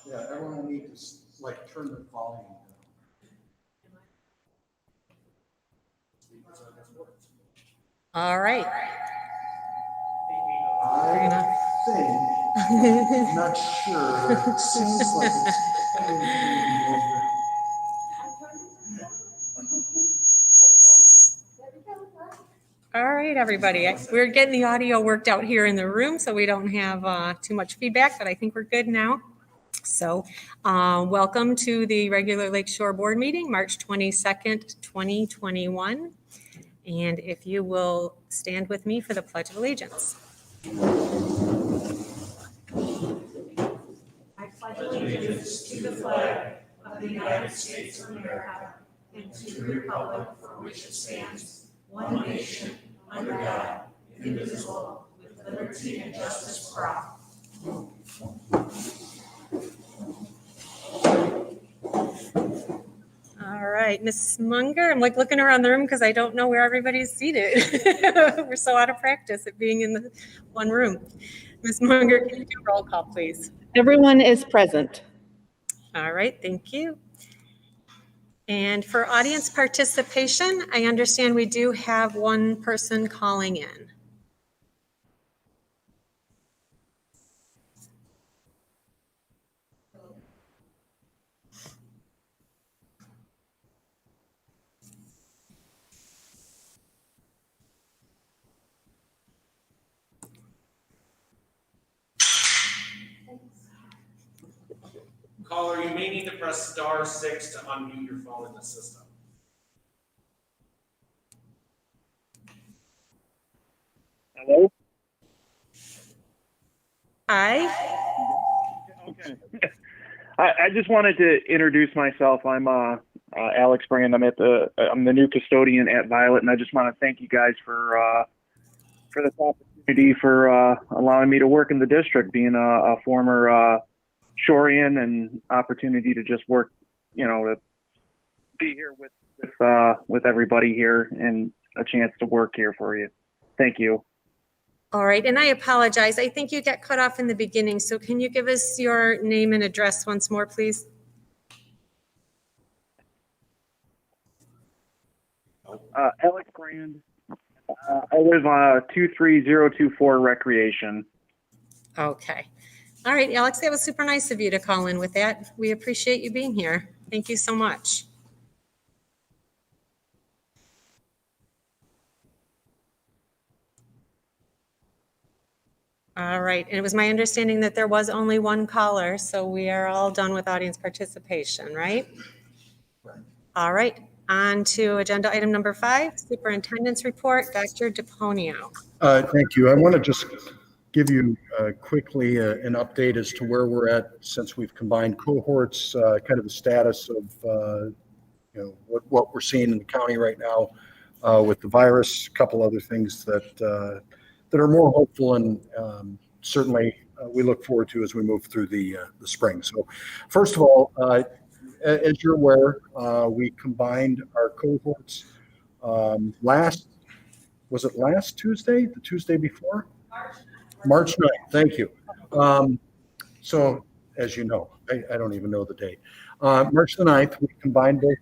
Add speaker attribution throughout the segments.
Speaker 1: Yeah, everyone will need to like turn the volume down.
Speaker 2: All right.
Speaker 1: I think, I'm not sure, it seems like it's coming through.
Speaker 2: All right, everybody. We're getting the audio worked out here in the room so we don't have too much feedback, but I think we're good now. So welcome to the regular Lakeshore Board meeting, March 22nd, 2021. And if you will stand with me for the Pledge of Allegiance. I pledge allegiance to the flag of the United States of America and to the republic for which it stands, one nation, under God, indivisible, with liberty and justice for all. All right, Ms. Munger, I'm like looking around the room because I don't know where everybody's seated. We're so out of practice at being in the one room. Ms. Munger, can you do roll call, please?
Speaker 3: Everyone is present.
Speaker 2: All right, thank you. And for audience participation, I understand we do have one person calling in.
Speaker 4: Caller, you may need to press *6 to unmute your phone in the system.
Speaker 5: Hello?
Speaker 2: Hi.
Speaker 5: Okay. I just wanted to introduce myself. I'm Alex Brand. I'm the new custodian at Violet, and I just want to thank you guys for this opportunity, for allowing me to work in the district, being a former Shorean, and opportunity to just work, to be here with everybody here and a chance to work here for you. Thank you.
Speaker 2: All right, and I apologize. I think you got cut off in the beginning, so can you give us your name and address once more, please?
Speaker 5: Alex Brand. I live 23024 Recreation.
Speaker 2: Okay. All right, Alex, that was super nice of you to call in with that. We appreciate you being here. Thank you so much. All right, and it was my understanding that there was only one caller, so we are all done with audience participation, right? All right, on to agenda item number 5, Superintendent's Report, Dr. DePonio.
Speaker 1: Thank you. I want to just give you quickly an update as to where we're at since we've combined cohorts, kind of the status of what we're seeing in the county right now with the virus, a couple other things that are more hopeful, and certainly we look forward to as we move through the spring. So first of all, as you're aware, we combined our cohorts last Tuesday, the Tuesday before? March 9th, thank you. So as you know, I don't even know the date. March the 9th, we combined both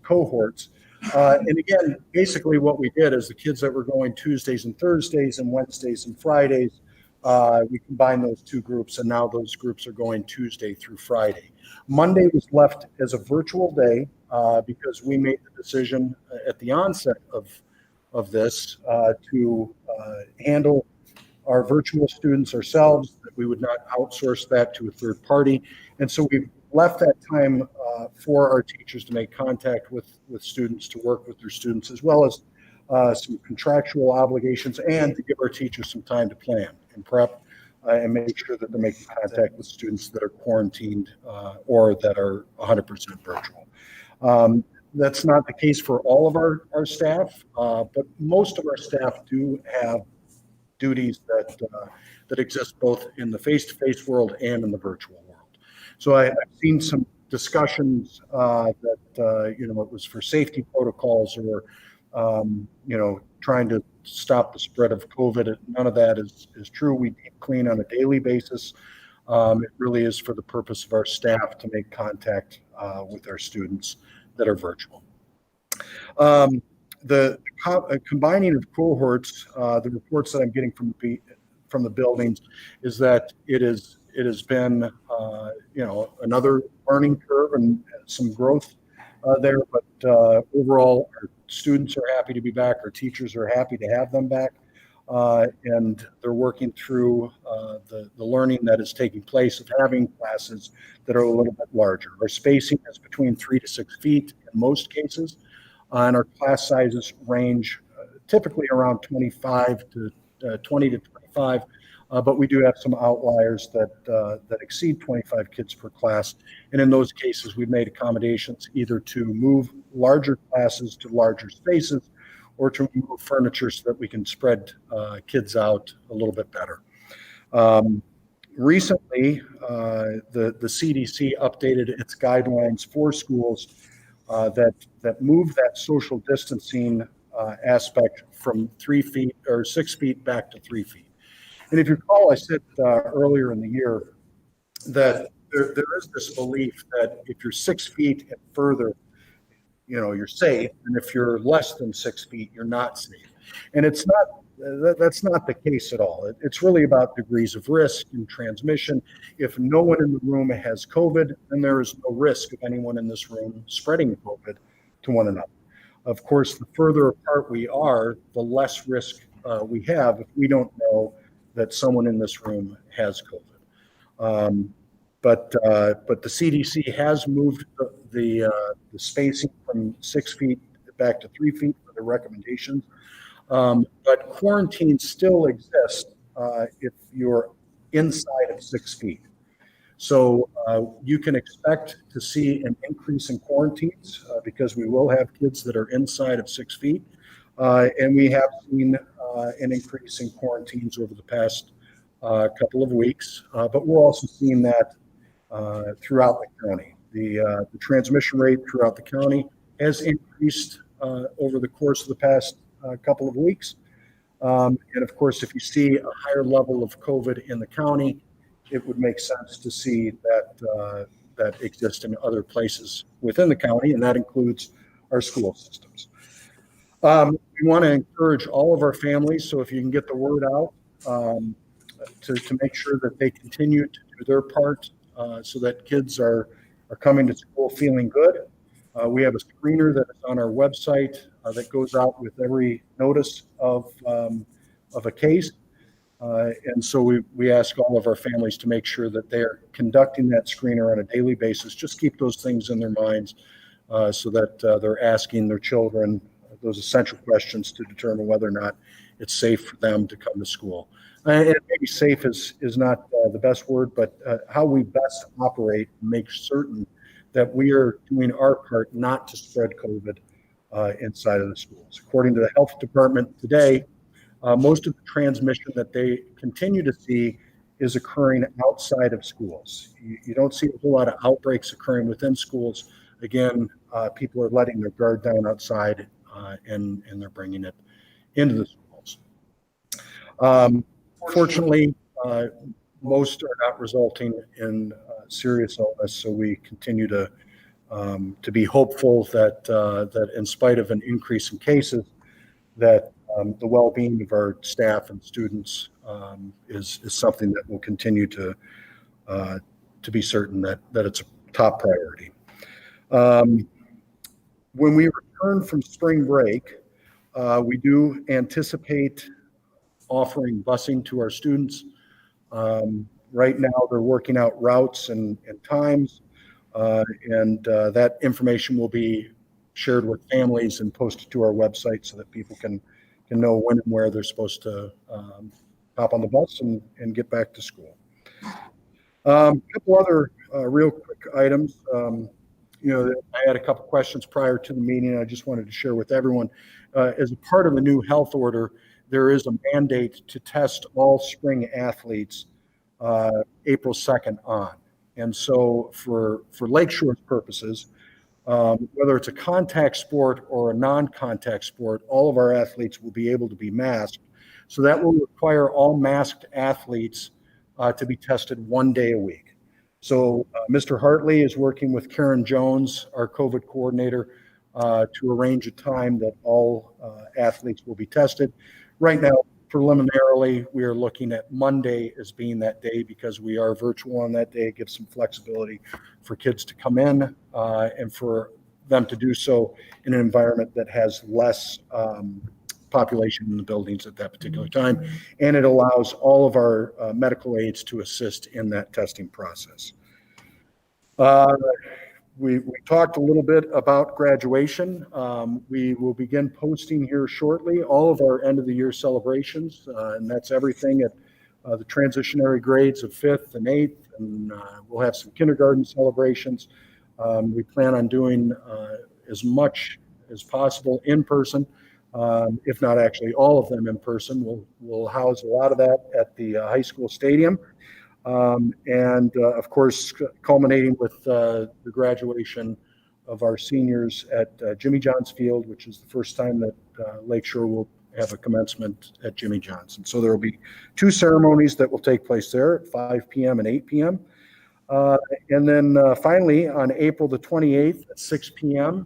Speaker 1: cohorts. And again, basically what we did is the kids that were going Tuesdays and Thursdays and Wednesdays and Fridays, we combined those two groups, and now those groups are going Tuesday through Friday. Monday was left as a virtual day because we made the decision at the onset of this to handle our virtual students ourselves, that we would not outsource that to a third party. And so we've left that time for our teachers to make contact with students, to work with their students, as well as some contractual obligations, and to give our teachers some time to plan and prep and make sure that they're making contact with students that are quarantined or that are 100% virtual. That's not the case for all of our staff, but most of our staff do have duties that exist both in the face-to-face world and in the virtual world. So I've seen some discussions that it was for safety protocols or trying to stop the spread of COVID. None of that is true. We deep clean on a daily basis. It really is for the purpose of our staff to make contact with our students that are virtual. The combining of cohorts, the reports that I'm getting from the buildings is that it has been another learning curve and some growth there, but overall our students are happy to be back, our teachers are happy to have them back, and they're working through the learning that is taking place of having classes that are a little bit larger. Our spacing is between 3 to 6 feet in most cases, and our class sizes range typically around 25 to 20 to 25, but we do have some outliers that exceed 25 kids per class, and in those cases we've made accommodations either to move larger classes to larger spaces or to move furniture so that we can spread kids out a little bit better. Recently, the CDC updated its guidelines for schools that move that social distancing aspect from 3 feet or 6 feet back to 3 feet. And if you recall, I said earlier in the year that there is this belief that if you're 6 feet and further, you're safe, and if you're less than 6 feet, you're not safe. And it's not, that's not the case at all. It's really about degrees of risk and transmission. If no one in the room has COVID, then there is no risk of anyone in this room spreading COVID to one another. Of course, the further apart we are, the less risk we have if we don't know that someone in this room has COVID. But the CDC has moved the spacing from 6 feet back to 3 feet for the recommendations. But quarantine still exists if you're inside of 6 feet. So you can expect to see an increase in quarantines because we will have kids that are inside of 6 feet. And we have seen an increase in quarantines over the past couple of weeks. But we're also seeing that throughout the county. The transmission rate throughout the county has increased over the course of the past couple of weeks. And of course, if you see a higher level of COVID in the county, it would make sense to see that exist in other places within the county, and that includes our school systems. We want to encourage all of our families, so if you can get the word out, to make sure that they continue to do their part so that kids are coming to school feeling good. We have a screener that is on our website that goes out with every notice of a case. And so we ask all of our families to make sure that they are conducting that screener on a daily basis. Just keep those things in their minds so that they're asking their children those essential questions to determine whether or not it's safe for them to come to school. And maybe safe is not the best word, but how we best operate and make certain that we are doing our part not to spread COVID inside of the schools. According to the health department today, most of the transmission that they continue to see is occurring outside of schools. You don't see a whole lot of outbreaks occurring within schools. Again, people are letting their guard down outside and they're bringing it into the schools. Fortunately, most are not resulting in serious illness, so we continue to be hopeful that in spite of an increase in cases, that the well-being of our staff and students is something that will continue to be certain that it's a top priority. When we return from spring break, we do anticipate offering busing to our students. Right now, they're working out routes and times, and that information will be shared with families and posted to our website so that people can know when and where they're supposed to hop on the bus and get back to school. A couple other real quick items. I had a couple questions prior to the meeting. I just wanted to share with everyone. As a part of the new health order, there is a mandate to test all spring athletes April 2nd on. And so for Lakeshore's purposes, whether it's a contact sport or a non-contact sport, all of our athletes will be able to be masked. So that will require all masked athletes to be tested 1 day a week. So Mr. Hartley is working with Karen Jones, our COVID coordinator, to arrange a time that all athletes will be tested. Right now, preliminarily, we are looking at Monday as being that day because we are virtual on that day. It gives some flexibility for kids to come in and for them to do so in an environment that has less population in the buildings at that particular time. And it allows all of our medical aides to assist in that testing process. We talked a little bit about graduation. We will begin posting here shortly all of our end of the year celebrations, and that's everything at the transitionary grades of 5th and 8th, and we'll have some kindergarten celebrations. We plan on doing as much as possible in person, if not actually all of them in person. We'll house a lot of that at the high school stadium. Of course, culminating with the graduation of our seniors at Jimmy John's Field, which is the first time that Lakeshore will have a commencement at Jimmy John's. And so there will be 2 ceremonies that will take place there at 5 p.m. and 8 p.m. And then finally, on April the 28th at 6 p.m.,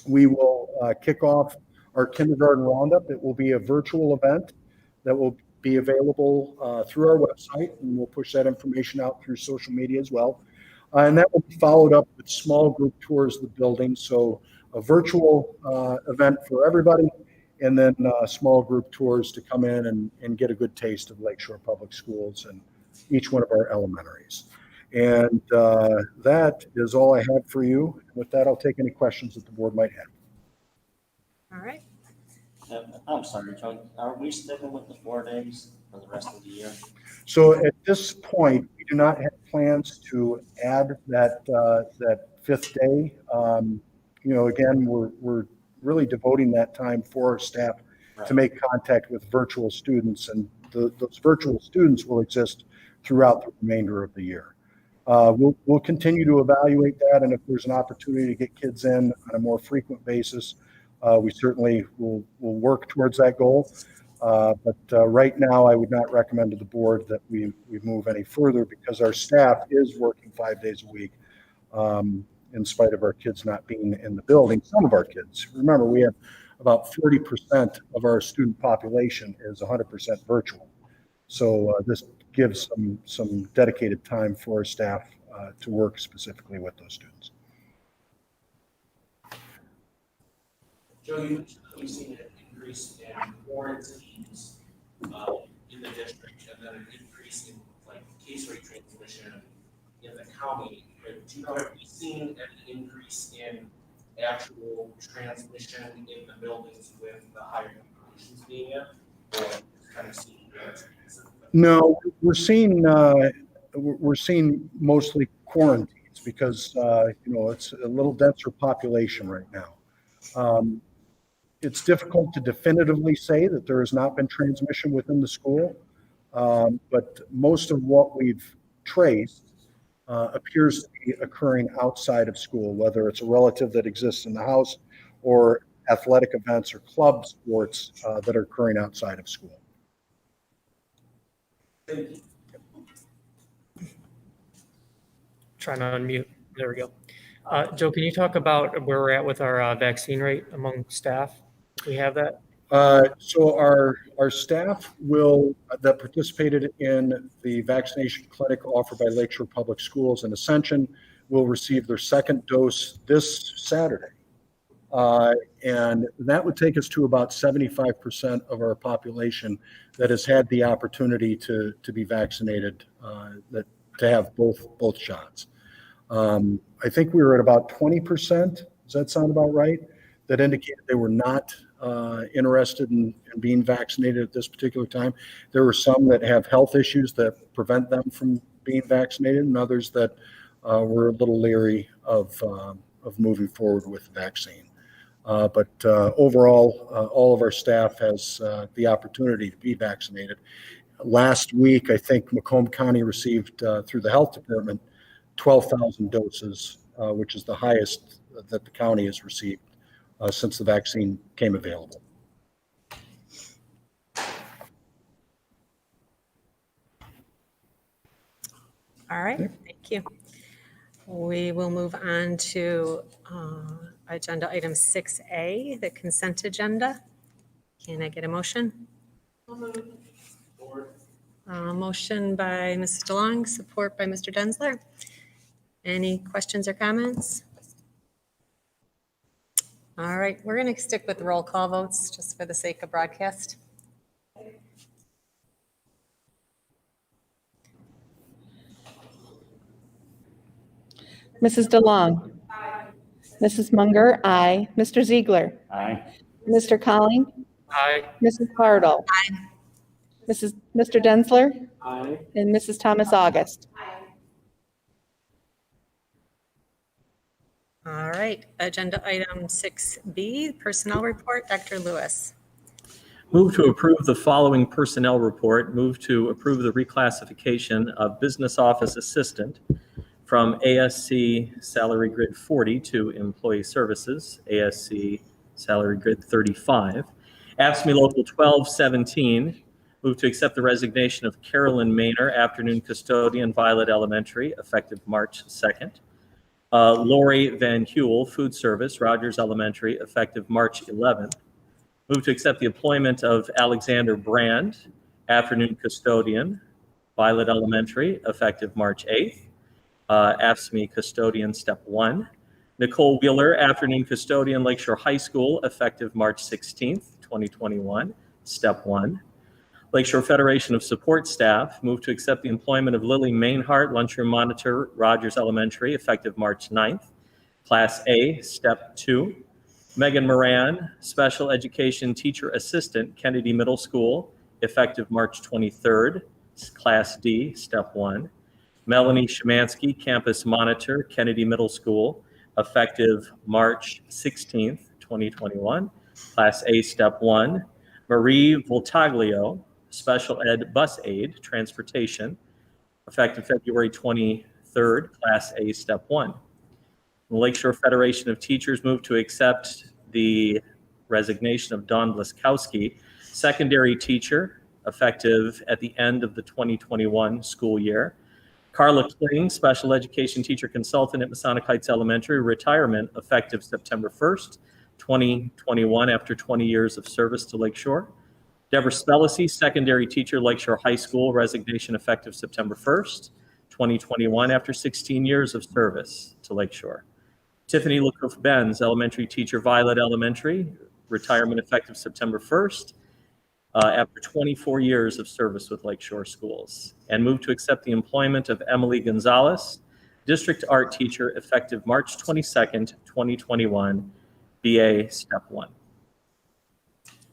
Speaker 1: we will kick off our kindergarten roundup. It will be a virtual event that will be available through our website, and we'll push that information out through social media as well. And that will be followed up with small group tours of the building. So a virtual event for everybody, and then small group tours to come in and get a good taste of Lakeshore Public Schools and each one of our elementaries. And that is all I have for you. With that, I'll take any questions that the board might have.
Speaker 2: All right.
Speaker 6: I'm sorry, John, are we sticking with the 4 days for the rest of the year?
Speaker 1: So at this point, we do not have plans to add that 5th day. Again, we're really devoting that time for our staff to make contact with virtual students, and those virtual students will exist throughout the remainder of the year. We'll continue to evaluate that, and if there's an opportunity to get kids in on a more frequent basis, we certainly will work towards that goal. But right now, I would not recommend to the board that we move any further because our staff is working 5 days a week in spite of our kids not being in the building. Some of our kids, remember, we have about 40% of our student population is 100% virtual. So this gives some dedicated time for our staff to work specifically with those students.
Speaker 4: Joe, you mentioned that we've seen an increase in quarantines in the district, and then an increase in case rate transmission in the county. Have we seen an increase in actual transmission in the buildings with the higher populations being in, or just kind of seeing that?
Speaker 1: No, we're seeing mostly quarantines because it's a little denser population right now. It's difficult to definitively say that there has not been transmission within the school, but most of what we've traced appears to be occurring outside of school, whether it's a relative that exists in the house or athletic events or club sports that are occurring outside of school.
Speaker 7: Trying to unmute. There we go. Joe, can you talk about where we're at with our vaccine rate among staff? We have that?
Speaker 1: So our staff that participated in the vaccination clinic offered by Lakeshore Public Schools in Ascension will receive their second dose this Saturday. And that would take us to about 75% of our population that has had the opportunity to be vaccinated, to have both shots. I think we were at about 20%. Does that sound about right? That indicated they were not interested in being vaccinated at this particular time. There were some that have health issues that prevent them from being vaccinated, and others that were a little leery of moving forward with the vaccine. But overall, all of our staff has the opportunity to be vaccinated. Last week, I think Macomb County received through the health department 12,000 doses, which is the highest that the county has received since the vaccine came available.
Speaker 2: All right, thank you. We will move on to agenda item 6A, the consent agenda. Can I get a motion? Motion by Mrs. DeLong, support by Mr. Densler. Any questions or comments? All right, we're going to stick with roll call votes just for the sake of broadcast.
Speaker 3: Mrs. DeLong. Mrs. Munger, aye. Mr. Ziegler.
Speaker 6: Aye.
Speaker 3: Mr. Colling.
Speaker 7: Aye.
Speaker 3: Mrs. Pardo. Mr. Densler.
Speaker 6: Aye.
Speaker 3: And Mrs. Thomas August.
Speaker 2: All right, agenda item 6B, personnel report, Dr. Lewis.
Speaker 8: Move to approve the following personnel report. Move to approve the reclassification of business office assistant from ASC salary grid 40 to employee services, ASC salary grid 35. AFSCME local 1217. Move to accept the resignation of Carolyn Maynor, afternoon custodian, Violet Elementary, effective March 2nd. Lori Van Huel, food service, Rogers Elementary, effective March 11th. Move to accept the employment of Alexander Brand, afternoon custodian, Violet Elementary, effective March 8th. AFSCME custodian, step 1. Nicole Wheeler, afternoon custodian, Lakeshore High School, effective March 16th, 2021, step 1. Lakeshore Federation of Support Staff, move to accept the employment of Lily Mainhart, lunchroom monitor, Rogers Elementary, effective March 9th. Class A, step 2. Megan Moran, special education teacher assistant, Kennedy Middle School, effective March 23rd. Class D, step 1. Melanie Shemansky, campus monitor, Kennedy Middle School, effective March 16th, 2021. Class A, step 1. Marie Voltaglio, special ed bus aide, transportation, effective February 23rd, Class A, Step 1. The Lakeshore Federation of Teachers moved to accept the resignation of Dawn Bliskowski, secondary teacher, effective at the end of the 2021 school year. Carla Kling, special education teacher consultant at Masonic Heights Elementary, retirement, effective September 1st, 2021, after 20 years of service to Lakeshore. Deborah Spellacy, secondary teacher, Lakeshore High School, resignation effective September 1st, 2021, after 16 years of service to Lakeshore. Tiffany LaCouf-Benz, elementary teacher, Violet Elementary, retirement effective September 1st, after 24 years of service with Lakeshore Schools. And move to accept the employment of Emily Gonzalez, district art teacher, effective March 22nd, 2021, BA Step 1.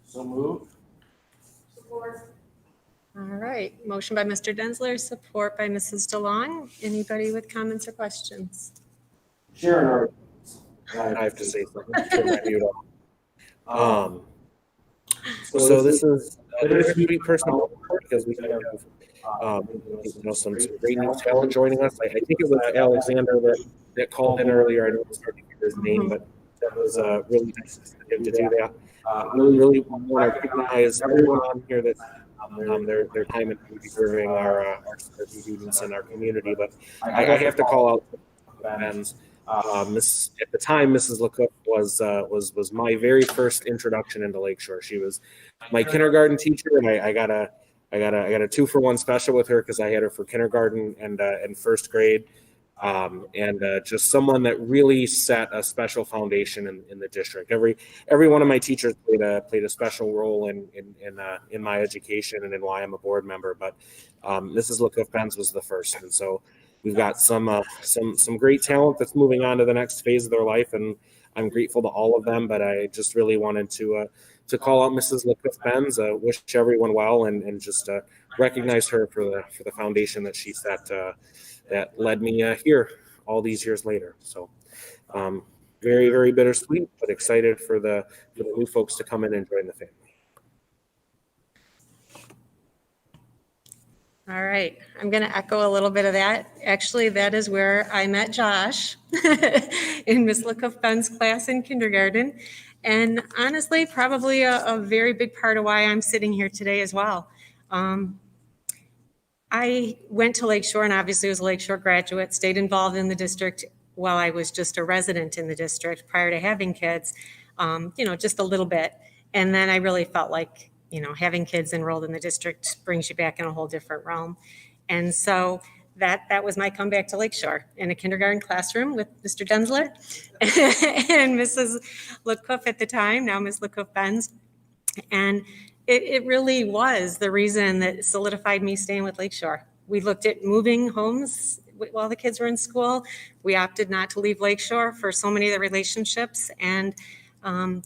Speaker 6: So moved.
Speaker 2: All right, motion by Mr. Densler, support by Mrs. DeLong. Anybody with comments or questions?
Speaker 6: Sharon,
Speaker 9: I have to say something. Turn my mute off. So this is a bittersweet personal report because we have some great new talent joining us. I think it was Alexander that called in earlier. I don't start to hear his name, but that was really nice of him to do that. Really want to recognize everyone on here that their time and serving our students in our community. But I have to call out Ben's. At the time, Mrs. LaCouf was my very first introduction into Lakeshore. She was my kindergarten teacher, and I got a 2-for-1 special with her because I had her for kindergarten and first grade. Just someone that really set a special foundation in the district. Every one of my teachers played a special role in my education and in why I'm a board member. But Mrs. LaCouf-Benz was the first, and so we've got some great talent that's moving on to the next phase of their life, and I'm grateful to all of them. But I just really wanted to call out Mrs. LaCouf-Benz, wish everyone well, and just recognize her for the foundation that she set. That led me here all these years later. So very, very bittersweet, but excited for the new folks to come in and join the family.
Speaker 2: All right, I'm going to echo a little bit of that. Actually, that is where I met Josh in Miss LaCouf-Benz's class in kindergarten. And honestly, probably a very big part of why I'm sitting here today as well. I went to Lakeshore and obviously was a Lakeshore graduate, stayed involved in the district while I was just a resident in the district prior to having kids, just a little bit. And then I really felt like, having kids enrolled in the district brings you back in a whole different realm. And so that was my comeback to Lakeshore in a kindergarten classroom with Mr. Denzler and Mrs. LeCouf at the time, now Ms. LeCouf-Benz. And it really was the reason that solidified me staying with Lakeshore. We looked at moving homes while the kids were in school. We opted not to leave Lakeshore for so many of the relationships and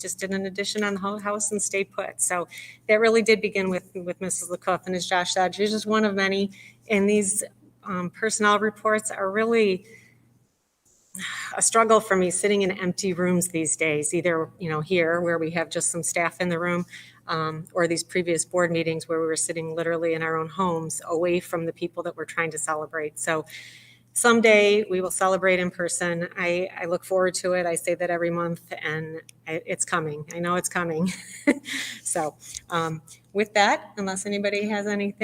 Speaker 2: just did an addition on the whole house and stayed put. So that really did begin with Mrs. LeCouf. And as Josh said, she's just one of many. And these personnel reports are really a struggle for me sitting in empty rooms these days, either, here where we have just some staff in the room, or these previous board meetings where we were sitting literally in our own homes away from the people that we're trying to celebrate. So someday we will celebrate in person. I look forward to it. I say that every month and it's coming. I know it's coming. So with that, unless anybody has any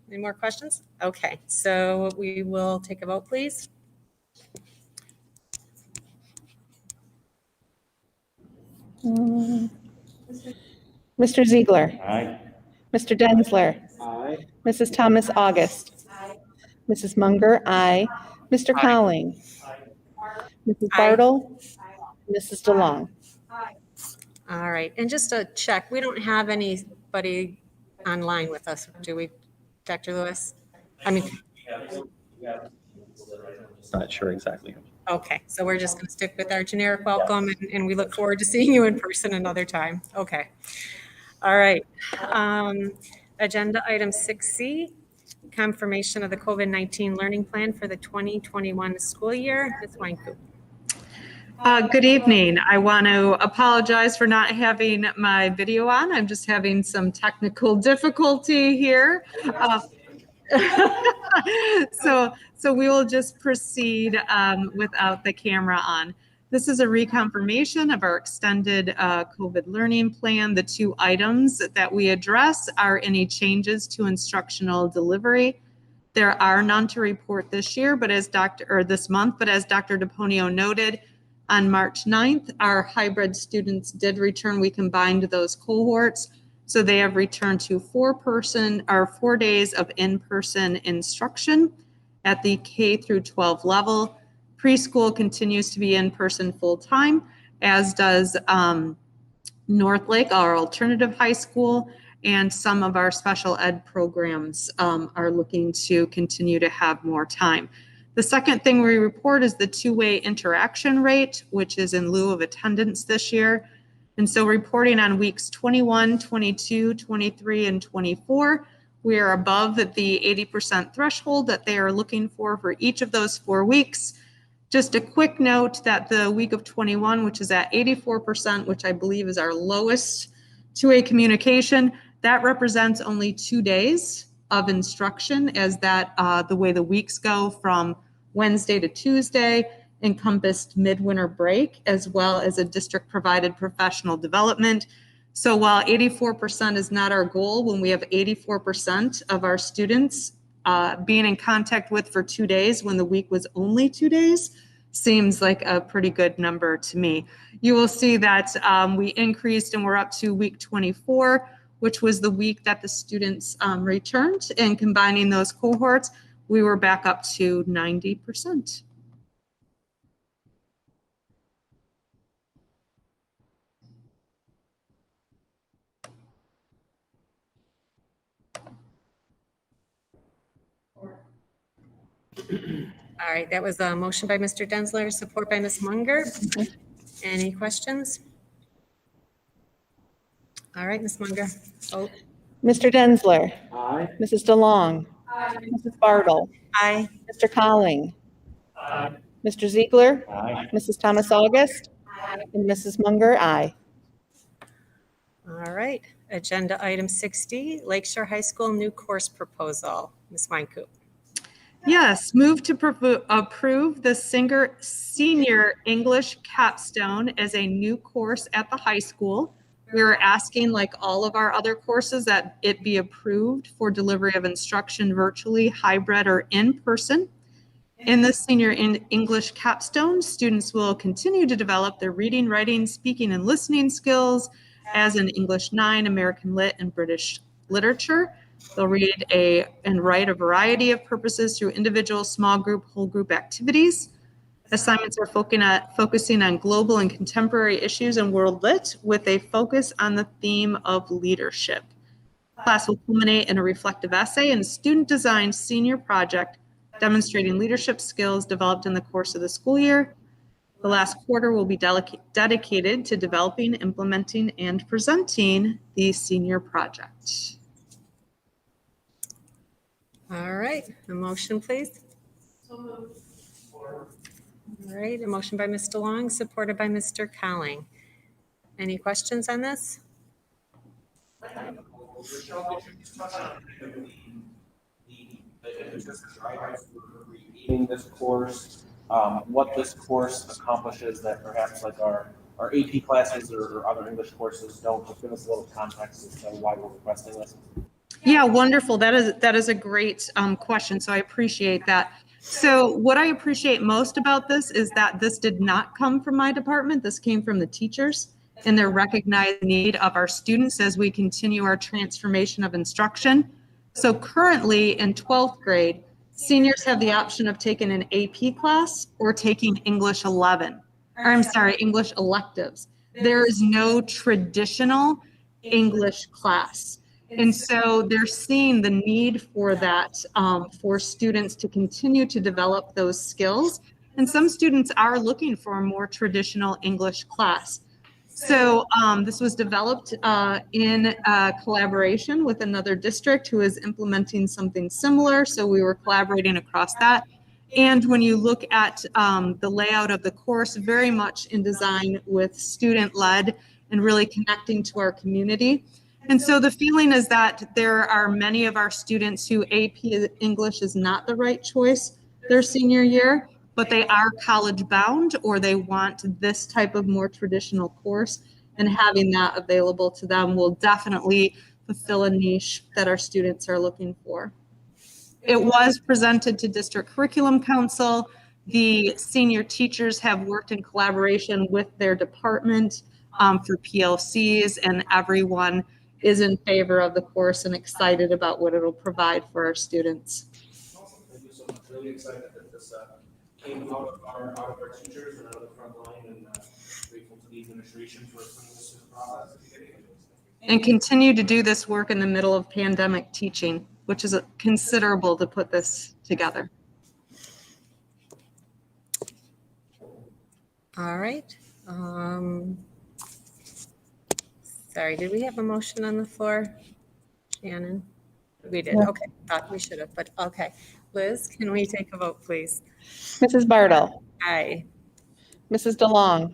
Speaker 2: more questions? Okay, so we will take a vote, please.
Speaker 3: Mr. Ziegler.
Speaker 6: Aye.
Speaker 3: Mr. Denzler.
Speaker 9: Aye.
Speaker 3: Mrs. Thomas August. Mrs. Munger, aye. Mr. Cowling. Mrs. Bartle. Mrs. DeLong.
Speaker 2: All right, and just to check, we don't have anybody online with us, do we, Dr. Lewis?
Speaker 8: Not sure exactly.
Speaker 2: Okay, so we're just going to stick with our generic welcome, and we look forward to seeing you in person another time. Okay. All right. Agenda item 6C, confirmation of the COVID-19 learning plan for the 2021 school year. Ms. Weinkoop.
Speaker 10: Good evening. I want to apologize for not having my video on. I'm just having some technical difficulty here. So we will just proceed without the camera on. This is a reconfirmation of our extended COVID learning plan. The two items that we address are any changes to instructional delivery. There are none to report this year, but this month, but as Dr. DePonio noted, on March 9th, our hybrid students did return. We combined those cohorts. So they have returned to 4 days of in-person instruction at the K through 12 level. Preschool continues to be in-person full-time, as does Northlake, our alternative high school, and some of our special ed programs are looking to continue to have more time. The second thing we report is the two-way interaction rate, which is in lieu of attendance this year. And so reporting on weeks 21, 22, 23, and 24, we are above the 80% threshold that they are looking for each of those 4 weeks. Just a quick note that the week of 21, which is at 84%, which I believe is our lowest two-way communication, that represents only 2 days of instruction, as that the way the weeks go from Wednesday to Tuesday encompassed midwinter break, as well as a district provided professional development. So while 84% is not our goal, when we have 84% of our students being in contact with for 2 days when the week was only 2 days, seems like a pretty good number to me. You will see that we increased and we're up to week 24, which was the week that the students returned, and combining those cohorts, we were back up to 90%.
Speaker 2: All right, that was a motion by Mr. Denzler, support by Ms. Munger. Any questions? All right, Ms. Munger. Vote.
Speaker 3: Mr. Denzler.
Speaker 9: Aye.
Speaker 3: Mrs. DeLong. Mrs. Bartle.
Speaker 2: Aye.
Speaker 3: Mr. Cowling. Mr. Ziegler.
Speaker 6: Aye.
Speaker 3: Mrs. Thomas August. And Mrs. Munger, aye.
Speaker 2: All right, agenda item 60, Lakeshore High School new course proposal. Ms. Weinkoop.
Speaker 10: Yes, move to approve the senior English capstone as a new course at the high school We're asking, like all of our other courses, that it be approved for delivery of instruction virtually, hybrid, or in person. In the senior English capstone, students will continue to develop their reading, writing, speaking, and listening skills as in English 9, American Lit, and British literature. They'll read and write a variety of purposes through individual, small group, whole group activities. Assignments are focusing on global and contemporary issues in World Lit with a focus on the theme of leadership. Class will culminate in a reflective essay and student-designed senior project demonstrating leadership skills developed in the course of the school year. The last quarter will be dedicated to developing, implementing, and presenting the senior project.
Speaker 2: All right, a motion, please. All right, a motion by Ms. DeLong, supported by Mr. Colling. Any questions on this?
Speaker 4: Creating this course, what this course accomplishes that perhaps like our AP classes or other English courses don't. Just give us a little context as to why we're requesting this.
Speaker 10: Yeah, wonderful. That is a great question. So I appreciate that. So what I appreciate most about this is that this did not come from my department. This came from the teachers and their recognized need of our students as we continue our transformation of instruction. So currently in 12th grade, seniors have the option of taking an AP class or taking English English electives. There is no traditional English class. And so they're seeing the need for that, for students to continue to develop those skills. And some students are looking for a more traditional English class. So this was developed in collaboration with another district who is implementing something similar. So we were collaborating across that. And when you look at the layout of the course, very much in design with student-led and really connecting to our community. And so the feeling is that there are many of our students who AP English is not the right choice their senior year, but they are college bound or they want this type of more traditional course, and having that available to them will definitely fulfill a niche that our students are looking for. It was presented to District Curriculum Council. The senior teachers have worked in collaboration with their department for PLCs, and everyone is in favor of the course and excited about what it'll provide for our students.
Speaker 4: Thank you so much. Really excited that this came out of our teachers and out of the front line, and grateful to the administration for putting this in the process.
Speaker 10: And continue to do this work in the middle of pandemic teaching, which is considerable to put this together.
Speaker 2: All right. Sorry, did we have a motion on the floor? Shannon? We did.
Speaker 3: No.
Speaker 2: Okay, thought we should have, but okay. Liz, can we take a vote, please?
Speaker 3: Mrs. Bartle,
Speaker 2: Aye.
Speaker 3: Mrs. DeLong,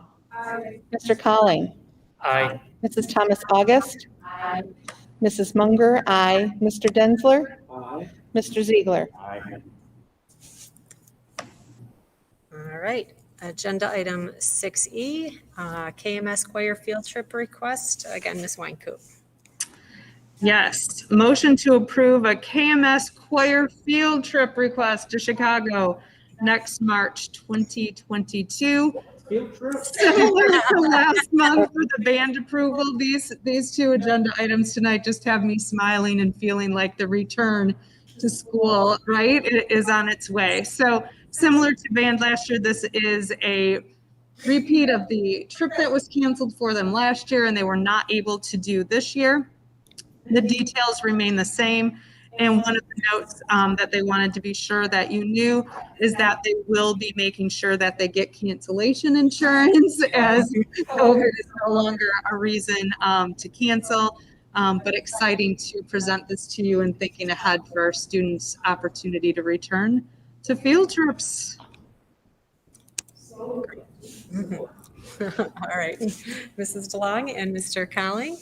Speaker 3: Mr. Colling,
Speaker 7: Aye.
Speaker 3: Mrs. Thomas August, Mrs. Munger, aye. Mr. Densler,
Speaker 9: Aye.
Speaker 3: Mr. Ziegler.
Speaker 9: Aye.
Speaker 2: All right. Agenda item 6E, KMS choir field trip request. Again, Ms. Weinkoop.
Speaker 10: Yes, motion to approve a KMS choir field trip request to Chicago next March 2022. Similar to last month for the band approval, these two agenda items tonight just have me smiling and feeling like the return to school, right? It is on its way. So similar to band last year, this is a repeat of the trip that was canceled for them last year and they were not able to do this year. The details remain the same. And one of the notes that they wanted to be sure that you knew is that they will be making sure that they get cancellation insurance, as COVID is no longer a reason to cancel. But exciting to present this to you and thinking ahead for our students' opportunity to return to field trips.
Speaker 2: All right. Mrs. DeLong and Mr. Colling,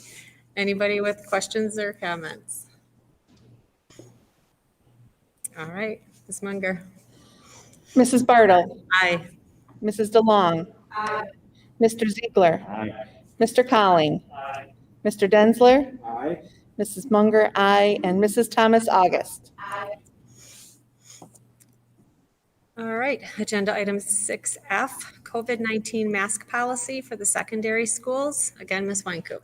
Speaker 2: anybody with questions or comments? All right, Ms. Munger.
Speaker 3: Mrs. Bartle,
Speaker 2: Aye.
Speaker 3: Mrs. DeLong, Mr. Ziegler,
Speaker 9: Aye.
Speaker 3: Mr. Colling, Mr. Densler,
Speaker 9: Aye.
Speaker 3: Mrs. Munger, aye, and Mrs. Thomas August.
Speaker 2: All right, agenda item 6F, COVID-19 mask policy for the secondary schools. Again, Ms. Weincoop.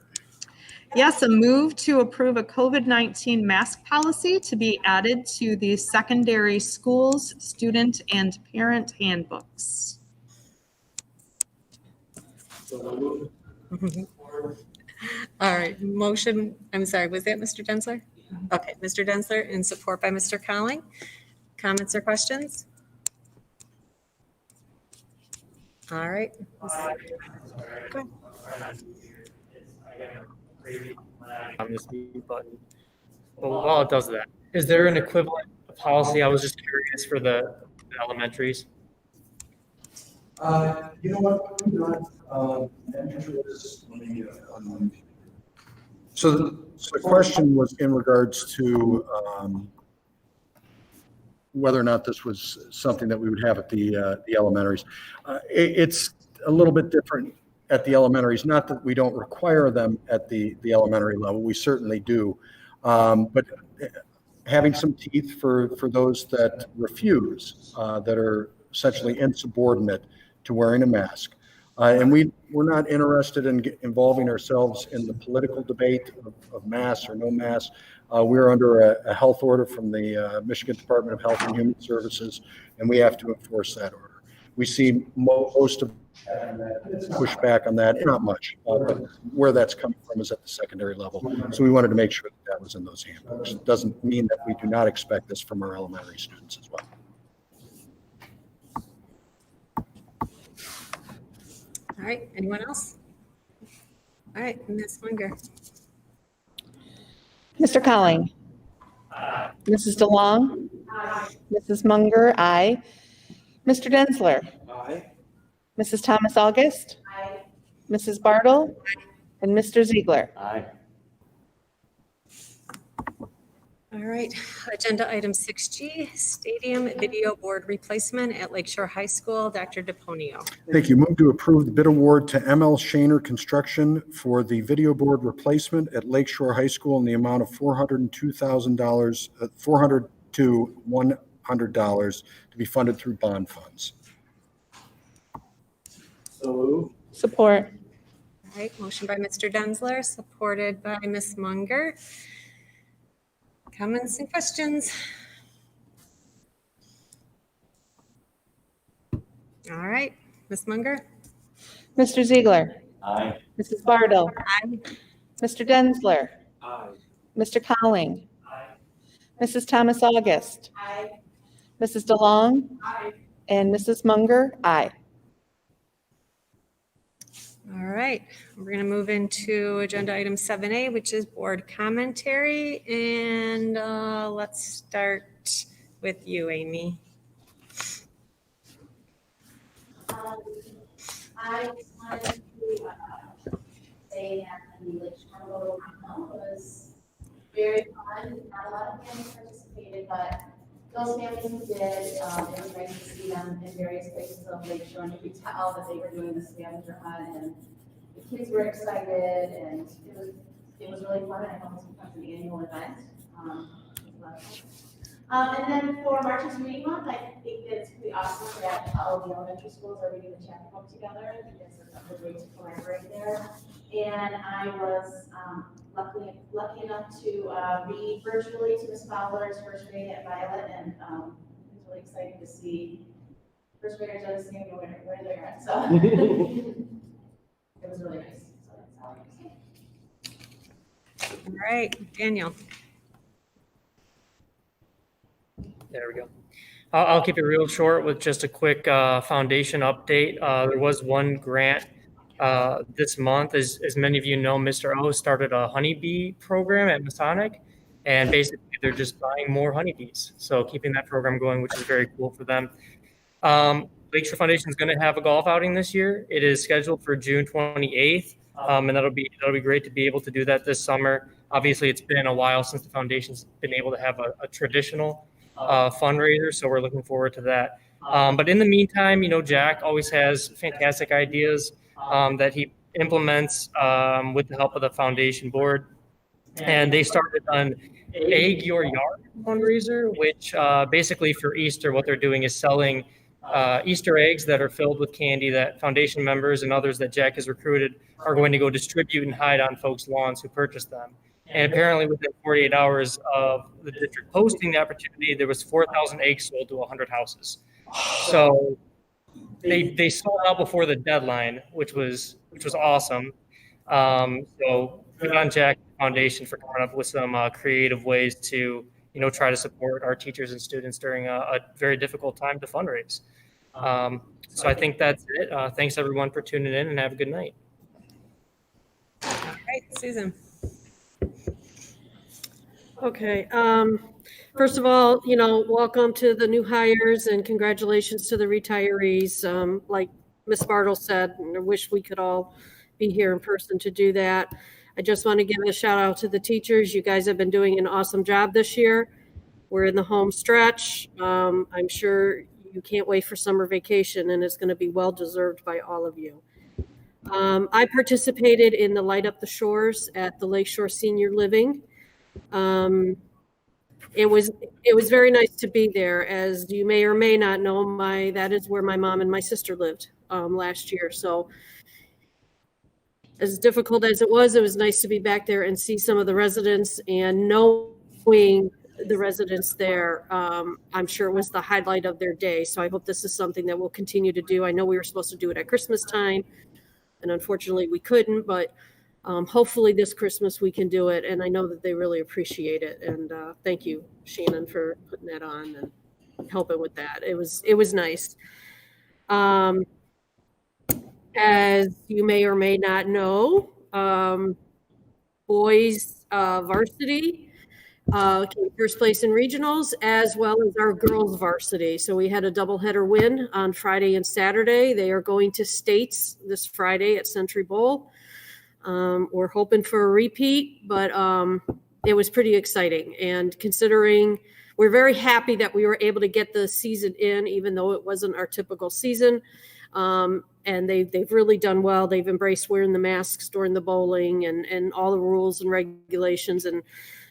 Speaker 10: Yes, a move to approve a COVID-19 mask policy to be added to the secondary schools student and parent handbooks.
Speaker 2: All right, motion, I'm sorry, was that Mr. Densler? Okay, Mr. Densler in support by Mr. Colling. Comments or questions? All right. Go ahead.
Speaker 7: On this mute button. Well, while it does that, is there an equivalent policy? I was just curious for the elementaries.
Speaker 1: You know what? So the question was in regards to whether or not this was something that we would have at the elementaries. It's a little bit different at the elementaries, not that we don't require them at the elementary level, we certainly do. But having some teeth for those that refuse, that are essentially insubordinate to wearing a mask. And we're not interested in involving ourselves in the political debate of masks or no masks. We're under a health order from the Michigan Department of Health and Human Services, and we have to enforce that order. We see most of push back on that, not much, but where that's coming from is at the secondary level. So we wanted to make sure that was in those handbooks. It doesn't mean that we do not expect this from our elementary students as well.
Speaker 2: All right, anyone else? All right, Ms. Munger.
Speaker 3: Mr. Colling. Mrs. DeLong. Mrs. Munger, aye. Mr. Densler.
Speaker 9: Aye.
Speaker 3: Mrs. Thomas August. Mrs. Bartle. And Mr. Ziegler.
Speaker 6: Aye.
Speaker 2: All right, agenda item 6G, stadium video board replacement at Lakeshore High School. Dr. DePonio.
Speaker 1: Thank you. Move to approve the bid award to ML Shaner Construction for the video board replacement at Lakeshore High School in the amount of $402,000, $400 to $100 to be funded through bond funds.
Speaker 9: So moved.
Speaker 3: Support.
Speaker 2: All right, motion by Mr. Densler, supported by Ms. Munger. Comments and questions? All right, Ms. Munger.
Speaker 3: Mr. Ziegler.
Speaker 6: Aye.
Speaker 3: Mrs. Bartle.
Speaker 2: Aye.
Speaker 3: Mr. Densler.
Speaker 9: Aye.
Speaker 3: Mr. Colling. Mrs. Thomas August. Mrs. DeLong. And Mrs. Munger, aye.
Speaker 2: All right, we're going to move into agenda item 7A, which is board commentary. And let's start with you, Amy.
Speaker 11: I just wanted to say that the Lake Chicago was very fun. Not a lot of families participated, but those families who did, it was great to see them in various places of Lake Shore, and you could tell that they were doing the scavenger hunt, and the kids were excited, and it was really fun. I know it's becomes an annual event. And then for Marching to Read Month, I think that it's pretty awesome that all of the elementary schools are reading the chapbook together. I think it's a way to collaborate there. And I was lucky enough to read virtually to Miss Fowler's first grade at Violet, and it was really exciting to see first graders understanding where they're at. So it was really nice. So that's all I can say.
Speaker 2: All right, Daniel.
Speaker 7: There we go. I'll keep it real short with just a quick foundation update. There was one grant this month. As many of you know, Mr. O started a honeybee program at Masonic, and basically they're just buying more honeybees. So keeping that program going, which is very cool for them. Lakeshore Foundation is going to have a golf outing this year. It is scheduled for June 28th, and that'll be great to be able to do that this summer. Obviously, it's been a while since the foundation's been able to have a traditional fundraiser, so we're looking forward to that. But in the meantime, Jack always has fantastic ideas that he implements with the help of the foundation board. And they started an Egg Your Yard fundraiser, which basically for Easter, what they're doing is selling Easter eggs that are filled with candy that foundation members and others that Jack has recruited are going to go distribute and hide on folks' lawns who purchase them. And apparently within 48 hours of the district posting the opportunity, there was 4,000 eggs sold to 100 houses. So they sold out before the deadline, which was awesome. So good on Jack Foundation for coming up with some creative ways to, try to support our teachers and students during a very difficult time to fundraise. So I think that's it. Thanks everyone for tuning in, and have a good night.
Speaker 2: All right, Susan.
Speaker 12: Okay. First of all, welcome to the new hires and congratulations to the retirees. Like Ms. Bartle said, I wish we could all be here in person to do that. I just want to give a shout out to the teachers. You guys have been doing an awesome job this year. We're in the home stretch. I'm sure you can't wait for summer vacation, and it's going to be well deserved by all of you. I participated in the Light Up the Shores at the Lakeshore Senior Living. It was very nice to be there. As you may or may not know, that is where my mom and my sister lived last year. So as difficult as it was nice to be back there and see some of the residents and knowing the residents there. I'm sure it was the highlight of their day. So I hope this is something that we'll continue to do. I know we were supposed to do it at Christmas time, and unfortunately we couldn't, but hopefully this Christmas we can do it. And I know that they really appreciate it. And thank you, Shannon, for putting that on and helping with that. It was nice. As you may or may not know, boys varsity came first place in regionals, as well as our girls varsity. So we had a doubleheader win on Friday and Saturday. They are going to states this Friday at Century Bowl. We're hoping for a repeat, but it was pretty exciting. And considering we're very happy that we were able to get the season in, even though it wasn't our typical season. And they've really done well. They've embraced wearing the masks during the bowling and all the rules and regulations. And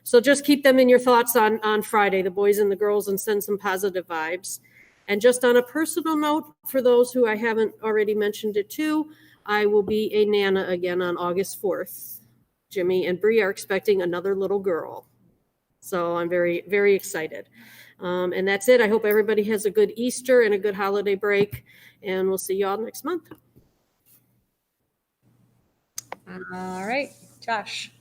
Speaker 12: so just keep them in your thoughts on Friday, the boys and the girls, and send some positive vibes. And just on a personal note, for those who I haven't already mentioned it to, I will be a Nana again on August 4th. Jimmy and Bree are expecting another little girl. So I'm very, very excited. And that's it. I hope everybody has a good Easter and a good holiday break. And we'll see you all next month.
Speaker 2: All right, Josh.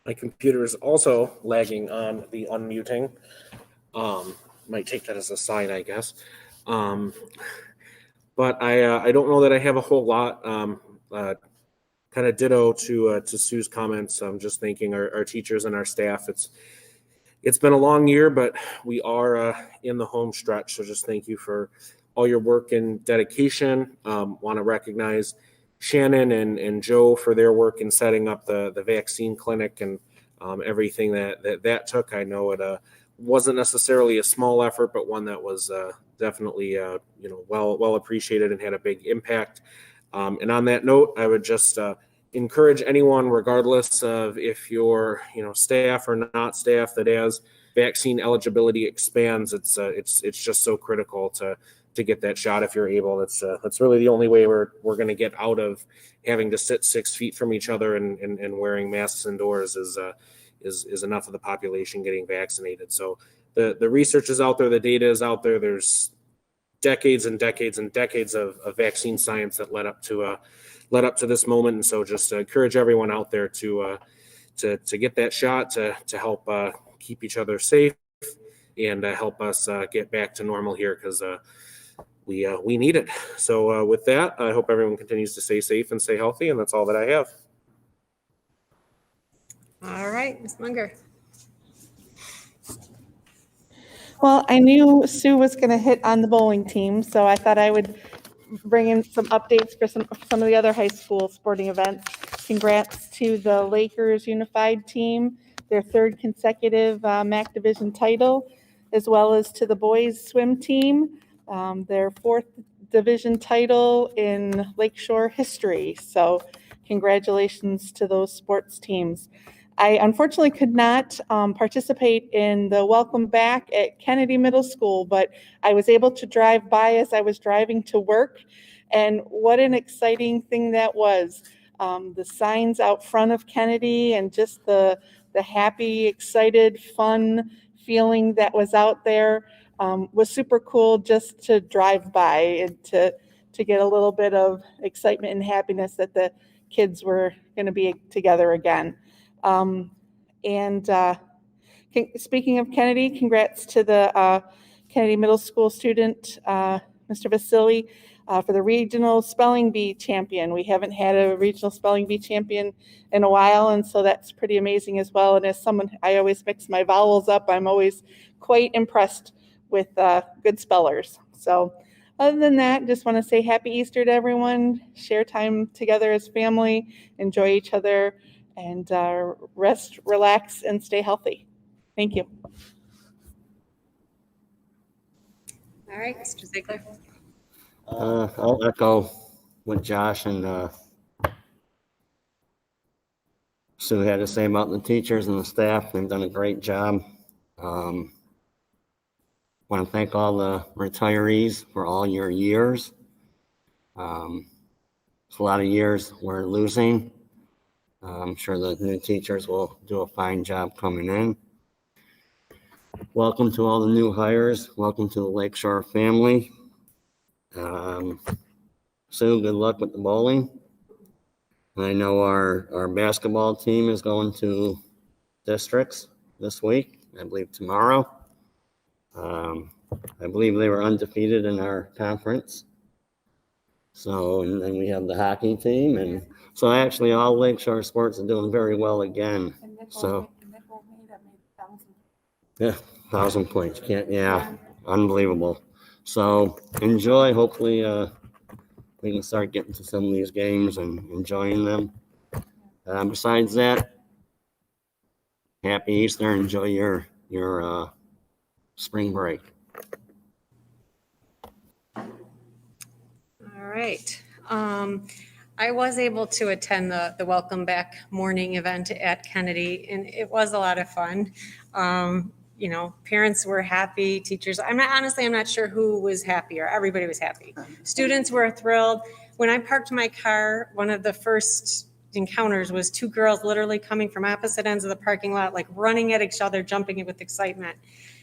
Speaker 9: My computer is also lagging on the unmuting. Might take that as a sign, I guess. But I don't know that I have a whole lot. Kind of ditto to Sue's comments. I'm just thanking our teachers and our staff. It's been a long year, but we are in the home stretch. So just thank you for all your work and dedication. Want to recognize Shannon and Joe for their work in setting up the vaccine clinic and everything that took. I know it wasn't necessarily a small effort, but one that was definitely well appreciated and had a big impact. And on that note, I would just encourage anyone, regardless of if you're staff or not staff, that as vaccine eligibility expands, it's just so critical to get that shot if you're able. That's really the only way we're going to get out of having to sit 6 feet from each other and wearing masks indoors is enough of the population getting vaccinated. So the research is out there, the data is out there. There's decades and decades and decades of vaccine science that led up to this moment. And so just encourage everyone out there to get that shot to help keep each other safe and help us get back to normal here, because we need it. So with that, I hope everyone continues to stay safe and stay healthy. And that's all that I have.
Speaker 2: All right, Ms. Munger.
Speaker 3: Well, I knew Sue was going to hit on the bowling team, so I thought I would bring in some updates for some of the other high school sporting events. Congrats to the Lakers Unified team their third consecutive MAC Division title, as well as to the boys swim team, their fourth division title in Lakeshore history. So congratulations to those sports teams. I unfortunately could not participate in the welcome back at Kennedy Middle School, but I was able to drive by as I was driving to work. And what an exciting thing that was. The signs out front of Kennedy and just the happy, excited, fun feeling that was out there was super cool just to drive by and to get a little bit of excitement and happiness that the kids were going to be together again. Speaking of Kennedy, congrats to the Kennedy Middle School student, Mr. Vasily, for the regional spelling bee champion. We haven't had a regional spelling bee champion in a while, and so that's pretty amazing as well. And as someone, I always mix my vowels up, I'm always quite impressed with good spellers. So other than that, just want to say happy Easter to everyone. Share time together as family, enjoy each other, and rest, relax, and stay healthy. Thank you.
Speaker 2: All right, Mr. Ziegler.
Speaker 13: I'll echo what Josh and Sue had to say about the teachers and the staff. They've done a great job. Want to thank all the retirees for all your years. It's a lot of years we're losing. I'm sure the new teachers will do a fine job coming in. Welcome to all the new hires. Welcome to the Lakeshore family. Sue, good luck with the bowling. I know our basketball team is going to districts this week, I believe tomorrow. I believe they were undefeated in our conference. So, and then we have the hockey team. And so actually all Lakeshore sports are doing very well again. So, yeah, 1,000 points. Unbelievable. So enjoy. Hopefully we can start getting to some of these games and enjoying them. Besides that, happy Easter. Enjoy your spring break.
Speaker 2: All right. I was able to attend the Welcome Back morning event at Kennedy, and it was a lot of fun. Parents were happy, teachers. I'm not sure who was happier. Everybody was happy. Students were thrilled. When I parked my car, one of the first encounters was two girls literally coming from opposite ends of the parking lot, like running at each other, jumping with excitement.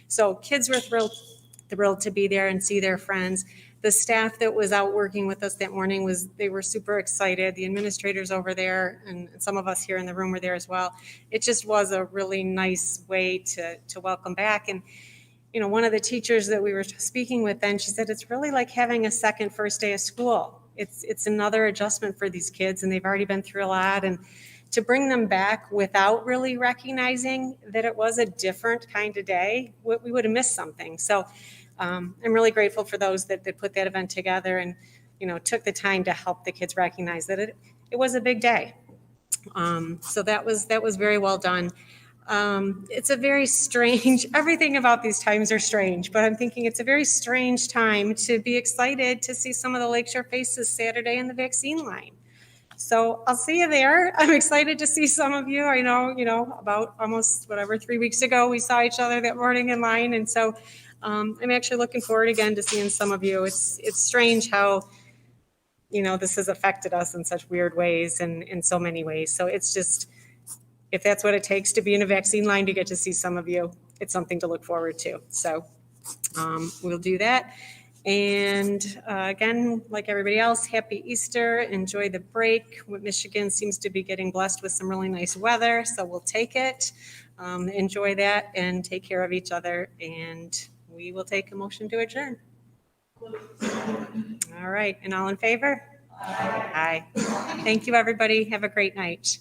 Speaker 2: So kids were thrilled to be there and see their friends. The staff that was out working with us that morning they were super excited. The administrators over there and some of us here in the room were there as well. It just was a really nice way to welcome back. And, one of the teachers that we were speaking with then, she said, it's really like having a second first day of school. It's another adjustment for these kids, and they've already been through a lot. And to bring them back without really recognizing that it was a different kind of day, we would have missed something. So I'm really grateful for those that put that event together and, took the time to help the kids recognize that it was a big day. So that was very well done. It's a very strange, everything about these times are strange, but I'm thinking it's a very strange time to be excited to see some of the Lakeshore faces Saturday in the vaccine line. So I'll see you there. I'm excited to see some of you. I know, about almost 3 weeks ago, we saw each other that morning in line. And so I'm actually looking forward again to seeing some of you. It's strange how, this has affected us in such weird ways and in so many ways. So it's just, if that's what it takes to be in a vaccine line to get to see some of you, it's something to look forward to. So we'll do that. And again, like everybody else, happy Easter. Enjoy the break. Michigan seems to be getting blessed with some really nice weather, so we'll take it. Enjoy that and take care of each other. And we will take a motion to adjourn. All right. And all in favor? Aye. Thank you, everybody. Have a great night.